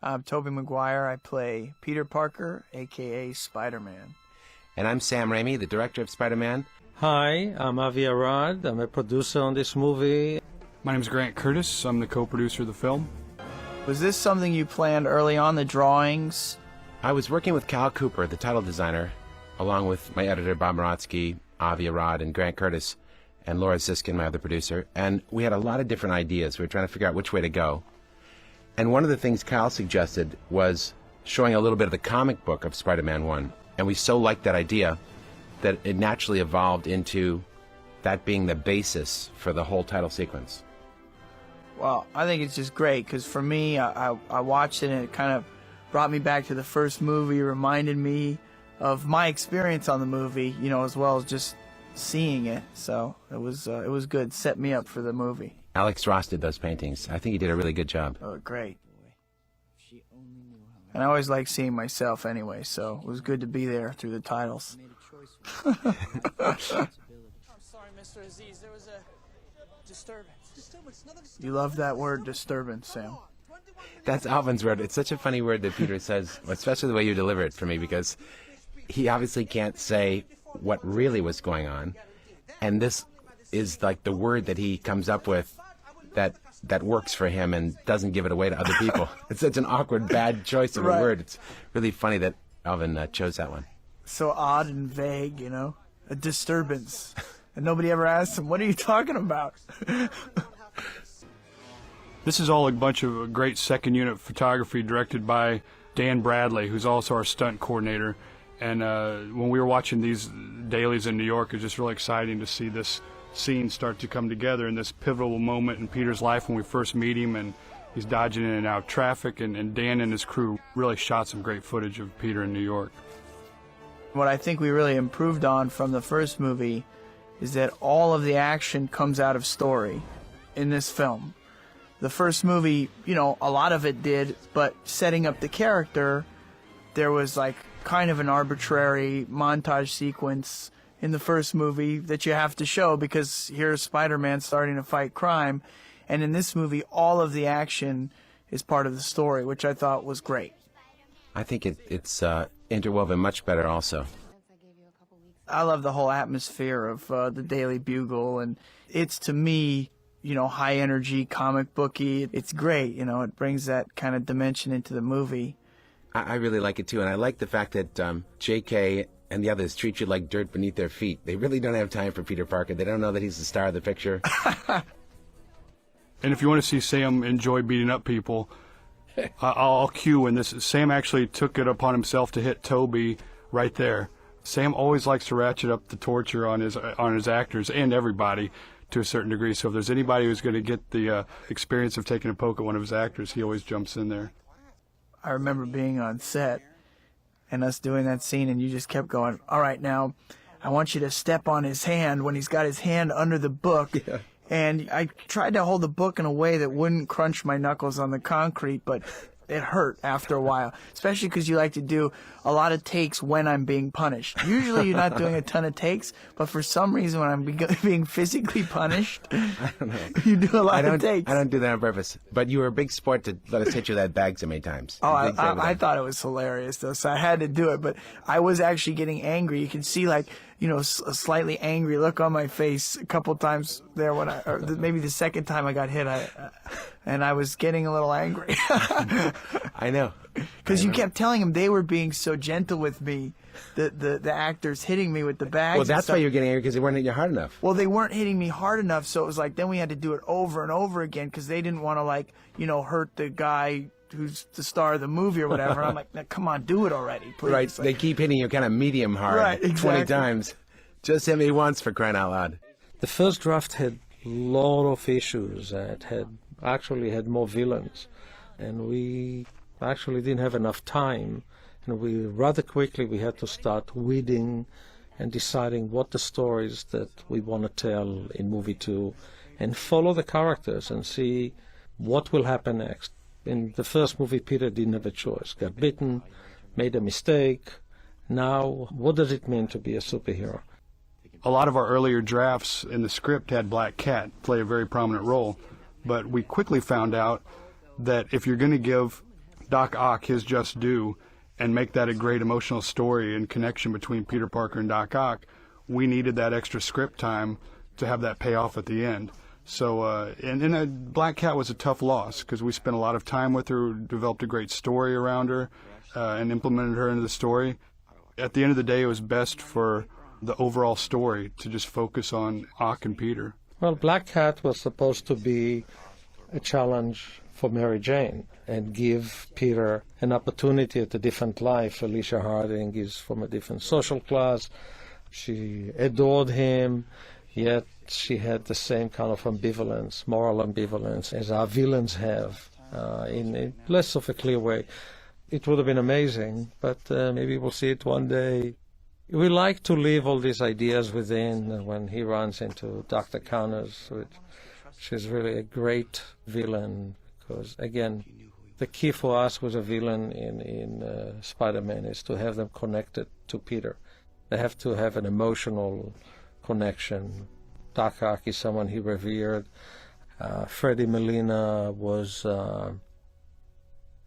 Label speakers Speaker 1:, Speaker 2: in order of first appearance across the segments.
Speaker 1: I'm Tobey Maguire. I play Peter Parker, a.k.a. Spider-Man.
Speaker 2: And I'm Sam Raimi, the director of Spider-Man.
Speaker 3: Hi, I'm Avi Arad. I'm a producer on this movie.
Speaker 4: My name is Grant Curtis. I'm the co-producer of the film.
Speaker 1: Was this something you planned early on, the drawings?
Speaker 2: I was working with Cal Cooper, the title designer, along with my editor, Bob Moratsky, Avi Arad, and Grant Curtis, and Laura Ziskin, my other producer. And we had a lot of different ideas. We were trying to figure out which way to go. And one of the things Cal suggested was showing a little bit of the comic book of Spider-Man 1. And we so liked that idea that it naturally evolved into that being the basis for the whole title sequence.
Speaker 1: Well, I think it's just great, because for me, I watched it and it kind of brought me back to the first movie, reminded me of my experience on the movie, you know, as well as just seeing it. So it was good, set me up for the movie.
Speaker 2: Alex Ross did those paintings. I think he did a really good job.
Speaker 1: Oh, great. And I always like seeing myself anyway, so it was good to be there through the titles.
Speaker 5: I'm sorry, Mr. Aziz, there was a disturbance.
Speaker 1: You love that word, disturbance, Sam.
Speaker 2: That's Alvin's word. It's such a funny word that Peter says, especially the way you deliver it for me, because he obviously can't say what really was going on. And this is like the word that he comes up with that works for him and doesn't give it away to other people. It's such an awkward, bad choice of a word. It's really funny that Alvin chose that one.
Speaker 1: So odd and vague, you know? A disturbance. And nobody ever asks him, what are you talking about?
Speaker 4: This is all a bunch of great second unit photography directed by Dan Bradley, who's also our stunt coordinator. And when we were watching these dailies in New York, it was just really exciting to see this scene start to come together in this pivotal moment in Peter's life when we first meet him, and he's dodging in and out of traffic, and Dan and his crew really shot some great footage of Peter in New York.
Speaker 1: What I think we really improved on from the first movie is that all of the action comes out of story in this film. The first movie, you know, a lot of it did, but setting up the character, there was like kind of an arbitrary montage sequence in the first movie that you have to show because here's Spider-Man starting to fight crime. And in this movie, all of the action is part of the story, which I thought was great.
Speaker 2: I think it's interwoven much better also.
Speaker 1: I love the whole atmosphere of the Daily Bugle, and it's, to me, you know, high-energy, comic booky. It's great, you know, it brings that kind of dimension into the movie.
Speaker 2: I really like it, too, and I like the fact that J.K. and the others treat you like dirt beneath their feet. They really don't have time for Peter Parker. They don't know that he's the star of the picture.
Speaker 4: And if you want to see Sam enjoy beating up people, I'll cue in this. Sam actually took it upon himself to hit Tobey right there. Sam always likes to ratchet up the torture on his actors and everybody to a certain degree. So if there's anybody who's going to get the experience of taking a poke at one of his actors, he always jumps in there.
Speaker 1: I remember being on set and us doing that scene, and you just kept going, all right, now I want you to step on his hand when he's got his hand under the book. Yeah. And I tried to hold the book in a way that wouldn't crunch my knuckles on the concrete, but it hurt after a while, especially because you like to do a lot of takes when I'm being punished. Usually you're not doing a ton of takes, but for some reason when I'm being physically punished,
Speaker 2: I don't know.
Speaker 1: You do a lot of takes.
Speaker 2: I don't do that on purpose. But you were a big sport to let us hit you that bag so many times.
Speaker 1: Oh, I thought it was hilarious, though, so I had to do it. But I was actually getting angry. You can see, like, you know, a slightly angry look on my face a couple times there when or maybe the second time I got hit, and I was getting a little angry.
Speaker 2: I know.
Speaker 1: Because you kept telling them they were being so gentle with me, the actors hitting me with the bags.
Speaker 2: Well, that's why you're getting angry, because they weren't hitting you hard enough.
Speaker 1: Well, they weren't hitting me hard enough, so it was like then we had to do it over and over again because they didn't want to, like, you know, hurt the guy who's the star of the movie or whatever. I'm like, now, come on, do it already, please.
Speaker 2: Right,
Speaker 1: like,
Speaker 2: they keep hitting you kind of medium hard,
Speaker 1: right, exactly.
Speaker 2: 20 times. Just hit me once, for crying out loud.
Speaker 3: The first draft had a lot of issues. It actually had more villains, and we actually didn't have enough time. And we rather quickly we had to start weeding and deciding what the stories that we want to tell in movie 2, and follow the characters and see what will happen next. In the first movie, Peter didn't have a choice. Got bitten, made a mistake. Now, what does it mean to be a superhero?
Speaker 4: A lot of our earlier drafts in the script had Black Cat play a very prominent role, but we quickly found out that if you're going to give Doc Ock his just due and make that a great emotional story and connection between Peter Parker and Doc Ock, we needed that extra script time to have that payoff at the end. So, and Black Cat was a tough loss because we spent a lot of time with her, developed a great story around her, and implemented her into the story. At the end of the day, it was best for the overall story to just focus on Ock and Peter.
Speaker 3: Well, Black Cat was supposed to be a challenge for Mary Jane and give Peter an opportunity at a different life. Alicia Harding is from a different social class. She adored him, yet she had the same kind of ambivalence, moral ambivalence, as our villains have, in less of a clear way. It would have been amazing, but maybe we'll see it one day. We like to leave all these ideas within when he runs into Dr. Connors, which is really a great villain, because, again, the key for us with a villain in Spider-Man is to have them connected to Peter. They have to have an emotional connection. Doc Ock is someone he revered. Freddie Molina was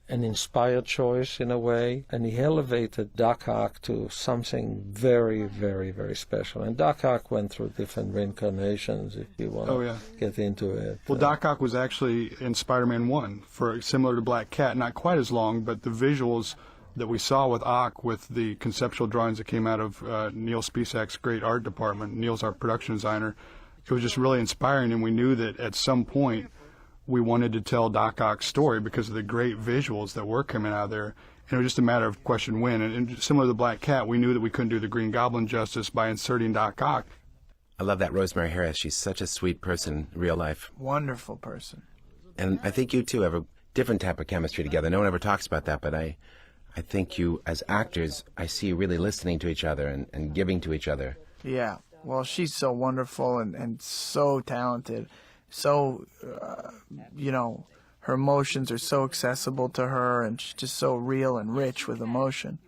Speaker 3: an inspired choice in a way, and he elevated Doc Ock to something very, very, very special. And Doc Ock went through different reincarnations, if you want to get into it.
Speaker 4: Well, Doc Ock was actually in Spider-Man 1, similar to Black Cat, not quite as long, but the visuals that we saw with Ock, with the conceptual drawings that came out of Neil Spicak's great art department, Neil's our production designer, it was just really inspiring, and we knew that at some point we wanted to tell Doc Ock's story because of the great visuals that were coming out of there. And it was just a matter of question when. And similar to Black Cat, we knew that we couldn't do the Green Goblin justice by inserting Doc Ock.
Speaker 2: I love that Rosemary Harris. She's such a sweet person in real life.
Speaker 1: Wonderful person.
Speaker 2: And I think you two have a different type of chemistry together. No one ever talks about that, but I think you, as actors, I see you really listening to each other and giving to each other.
Speaker 1: Yeah. Well, she's so wonderful and so talented. So, her emotions are so accessible to her, and she's just so real and rich with emotion.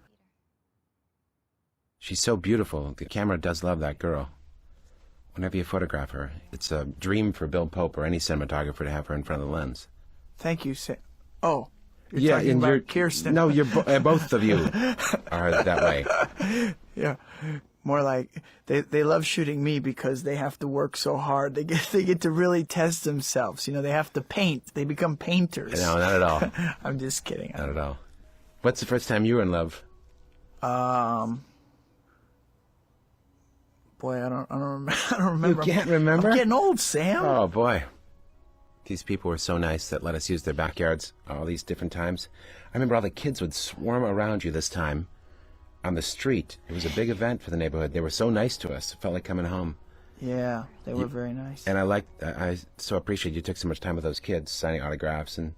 Speaker 2: She's so beautiful. The camera does love that girl. Whenever you photograph her, it's a dream for Bill Pope or any cinematographer to have her in front of the lens.
Speaker 1: Thank you, Oh, you're talking about Kirsten.
Speaker 2: No, both of you are that way.
Speaker 1: Yeah. More like they love shooting me because they have to work so hard. They get to really test themselves. They have to paint. They become painters.
Speaker 2: No, not at all.
Speaker 1: I'm just kidding.
Speaker 2: Not at all. What's the first time you were in love?
Speaker 1: Boy, I don't remember.
Speaker 2: You can't remember?
Speaker 1: I'm getting old, Sam.
Speaker 2: Oh boy. These people were so nice that let us use their backyards all these different times. I remember all the kids would swarm around you this time. On the street. It was a big event for the neighborhood. They were so nice to us. It felt like coming home.
Speaker 1: Yeah, they were very nice.
Speaker 2: And I so appreciate you took so much time with those kids, signing autographs, and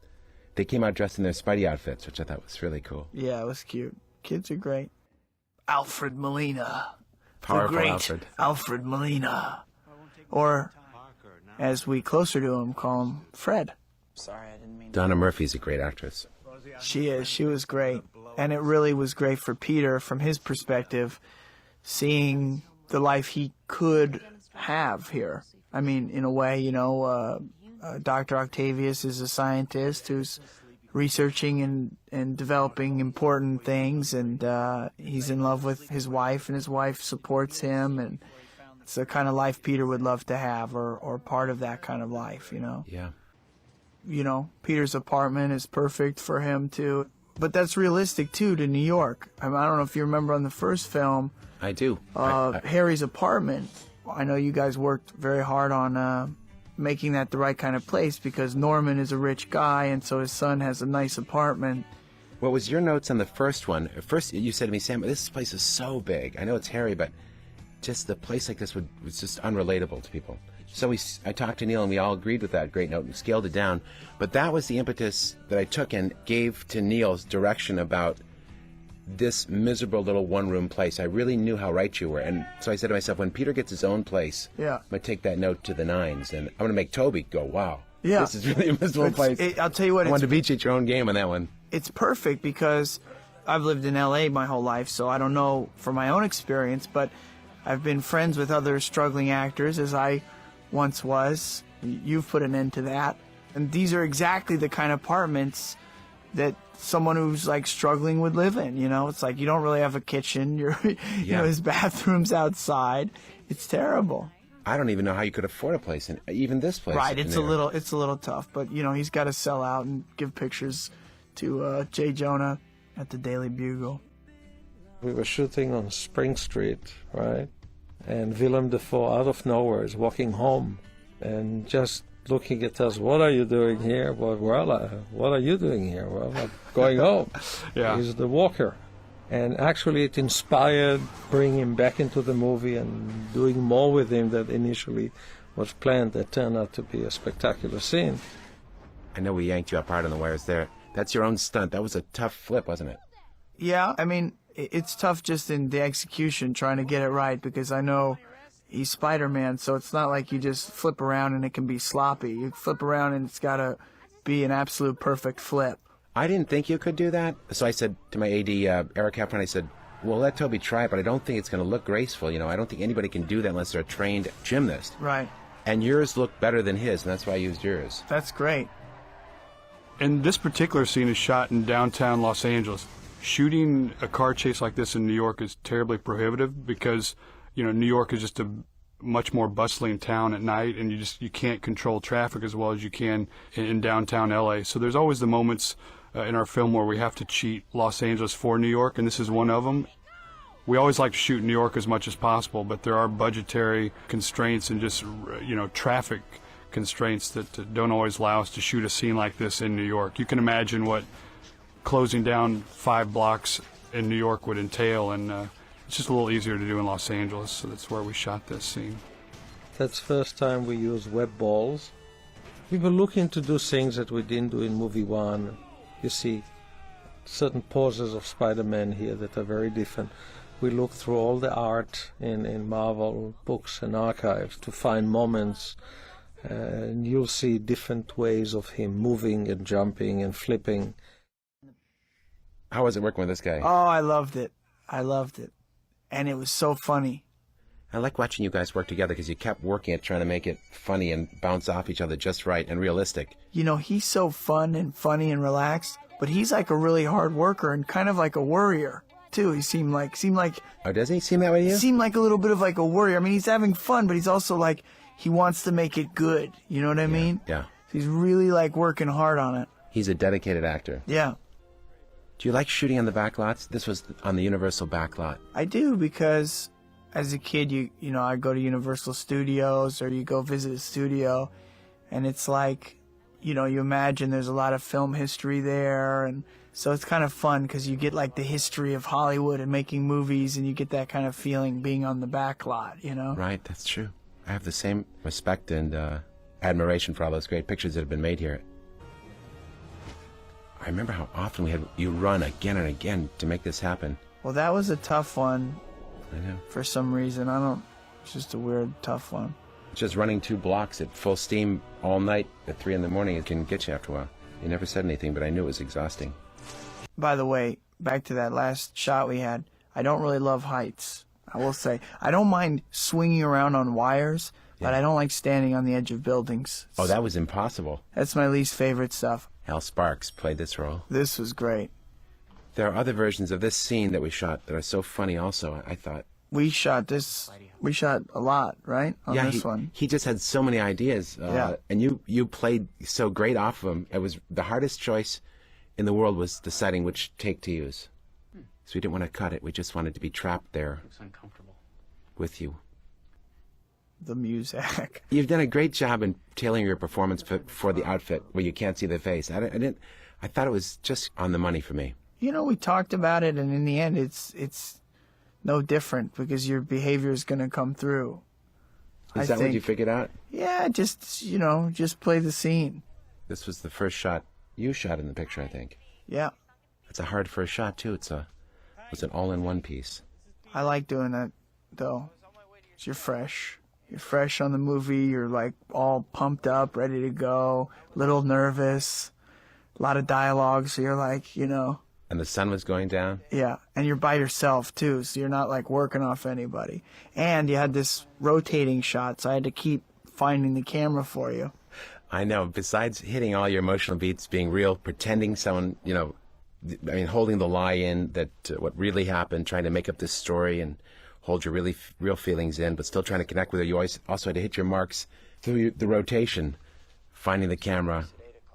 Speaker 2: they came out dressed in their Spidey outfits, which I thought was really cool.
Speaker 1: Yeah, it was cute. Kids are great. Alfred Molina.
Speaker 2: Powerful
Speaker 1: the great
Speaker 2: Alfred.
Speaker 1: Alfred Molina. Or, as we closer to him, call him Fred.
Speaker 5: Sorry, I didn't mean
Speaker 2: Donna Murphy's a great actress.
Speaker 1: She is. She was great. And it really was great for Peter, from his perspective, seeing the life he could have here. I mean, in a way, Dr. Octavius is a scientist who's researching and developing important things, and he's in love with his wife, and his wife supports him, and it's the kind of life Peter would love to have, or part of that kind of life,
Speaker 2: Yeah.
Speaker 1: Peter's apartment is perfect for him, too. But that's realistic, too, to New York. I don't know if you remember on the first film.
Speaker 2: I do.
Speaker 1: Harry's apartment. I know you guys worked very hard on making that the right kind of place because Norman is a rich guy, and so his son has a nice apartment.
Speaker 2: What was your notes on the first one? First, you said to me, Sam, this place is so big. I know it's Harry, but just the place like this was just unrelatable to people. So I talked to Neil, and we all agreed with that great note and scaled it down. But that was the impetus that I took and gave to Neil's direction about this miserable little one-room place. I really knew how right you were. And so I said to myself, when Peter gets his own place, I'm going to take that note to the nines. And I'm going to make Tobey go, wow, this is really a miserable place.
Speaker 1: I'll tell you what.
Speaker 2: I wanted to beat you at your own game on that one.
Speaker 1: It's perfect because I've lived in L.A. my whole life, so I don't know from my own experience, but I've been friends with other struggling actors, as I once was. You've put an end to that. And these are exactly the kind of apartments that someone who's like struggling would live in. You know, it's like you don't really have a kitchen. You know, his bathroom's outside. It's terrible.
Speaker 2: I don't even know how you could afford a place, even this place.
Speaker 1: Right, it's a little tough, but you know he's got to sell out and give pictures to Jay Jonah at the Daily Bugle.
Speaker 3: We were shooting on Spring Street, right? And Willem Dafoe, out of nowhere, is walking home and just looking at us. What are you doing here? Well, what are you doing here? Well, I'm going home.
Speaker 4: Yeah.
Speaker 3: He's the walker. And actually it inspired bringing him back into the movie and doing more with him than initially was planned. That turned out to be a spectacular scene.
Speaker 2: I know we yanked you apart on the wires there. That's your own stunt. That was a tough flip, wasn't it?
Speaker 1: Yeah, I mean, it's tough just in the execution, trying to get it right, because I know he's Spider-Man, so it's not like you just flip around and it can be sloppy. You flip around and it's got to be an absolute perfect flip.
Speaker 2: I didn't think you could do that. So I said to my AD, Eric Heffron, I said, well, let Tobey try it, but I don't think it's going to look graceful. You know, I don't think anybody can do that unless they're a trained gymnast.
Speaker 1: Right.
Speaker 2: And yours looked better than his, and that's why I used yours.
Speaker 1: That's great.
Speaker 4: And this particular scene is shot in downtown Los Angeles. Shooting a car chase like this in New York is terribly prohibitive because, you know, New York is just a much more bustling town at night, and you can't control traffic as well as you can in downtown LA. So there's always the moments in our film where we have to cheat Los Angeles for New York, and this is one of them. We always like to shoot in New York as much as possible, but there are budgetary constraints and just, you know, traffic constraints that don't always allow us to shoot a scene like this in New York. You can imagine what closing down 5 blocks in New York would entail, and it's just a little easier to do in Los Angeles, so that's where we shot this scene.
Speaker 3: That's the first time we used web balls. We were looking to do things that we didn't do in movie 1. You see certain poses of Spider-Man here that are very different. We looked through all the art in Marvel books and archives to find moments, and you'll see different ways of him moving and jumping and flipping.
Speaker 2: How was it working with this guy?
Speaker 1: Oh, I loved it. I loved it. And it was so funny.
Speaker 2: I like watching you guys work together because you kept working at trying to make it funny and bounce off each other just right and realistic.
Speaker 1: You know, he's so fun and funny and relaxed, but he's like a really hard worker and kind of like a worrier, too. He seemed like...
Speaker 2: Oh, does he seem that way to you?
Speaker 1: He seemed like a little bit of like a worrier. I mean, he's having fun, but he's also like, he wants to make it good. You know what I mean?
Speaker 2: Yeah.
Speaker 1: He's really like working hard on it.
Speaker 2: He's a dedicated actor.
Speaker 1: Yeah.
Speaker 2: Do you like shooting on the back lots? This was on the Universal back lot.
Speaker 1: I do, because as a kid, you know, I'd go to Universal Studios or you go visit a studio, and it's like, you know, you imagine there's a lot of film history there, and so it's kind of fun because you get like the history of Hollywood and making movies, and you get that kind of feeling being on the back lot, you know?
Speaker 2: Right, that's true. I have the same respect and admiration for all those great pictures that have been made here. I remember how often we had you run again and again to make this happen.
Speaker 1: Well, that was a tough one.
Speaker 2: I know.
Speaker 1: For some reason. It's just a weird, tough one.
Speaker 2: Just running 2 blocks at full steam all night at 3 in the morning, it can get you after a while. You never said anything, but I knew it was exhausting.
Speaker 1: By the way, back to that last shot we had, I don't really love heights. I will say, I don't mind swinging around on wires, but I don't like standing on the edge of buildings.
Speaker 2: Oh, that was impossible.
Speaker 1: That's my least favorite stuff.
Speaker 2: Al Sparks played this role.
Speaker 1: This was great.
Speaker 2: There are other versions of this scene that we shot that are so funny also, I thought.
Speaker 1: We shot a lot, right? On this one.
Speaker 2: He just had so many ideas. And you played so great off of them. It was the hardest choice in the world was deciding which take to use. So we didn't want to cut it. We just wanted to be trapped there.
Speaker 5: Looks uncomfortable.
Speaker 2: With you.
Speaker 1: The music.
Speaker 2: You've done a great job in tailoring your performance for the outfit where you can't see the face. I thought it was just on the money for me.
Speaker 1: You know, we talked about it, and in the end, it's no different because your behavior is going to come through.
Speaker 2: Is that what you figured out?
Speaker 1: Yeah, just play the scene.
Speaker 2: This was the first shot you shot in the picture, I think.
Speaker 1: Yeah.
Speaker 2: It's a hard first shot, too. It's an all-in-one piece.
Speaker 1: I like doing that, though. 'Cause you're fresh. You're fresh on the movie. You're, like, all pumped up, ready to go, little nervous, a lot of dialogue, so you're like, you know.
Speaker 2: And the sun was going down?
Speaker 1: Yeah, and you're by yourself, too, so you're not, like, working off anybody. And you had this rotating shot, so I had to keep finding the camera for you.
Speaker 2: I know. Besides hitting all your emotional beats, being real, pretending someone, holding the lie in that what really happened, trying to make up this story and hold your really real feelings in, but still trying to connect with her. You always also had to hit your marks through the rotation, finding the camera,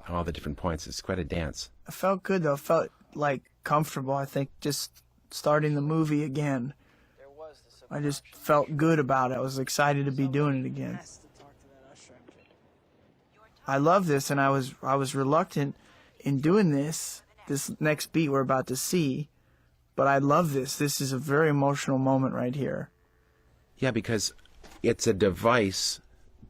Speaker 2: all the different points. It's quite a dance.
Speaker 1: I felt good, though. I felt, comfortable, I think, just starting the movie again. I just felt good about it. I was excited to be doing it again. I love this, and I was reluctant in doing this next beat we're about to see, but I love this. This is a very emotional moment right here.
Speaker 2: Yeah, because it's a device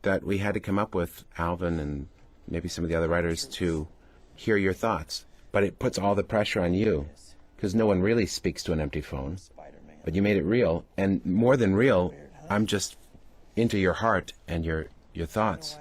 Speaker 2: that we had to come up with, Alvin and maybe some of the other writers, to hear your thoughts. But it puts all the pressure on you, because no one really speaks to an empty phone. But you made it real, and more than real, I'm just into your heart and your thoughts.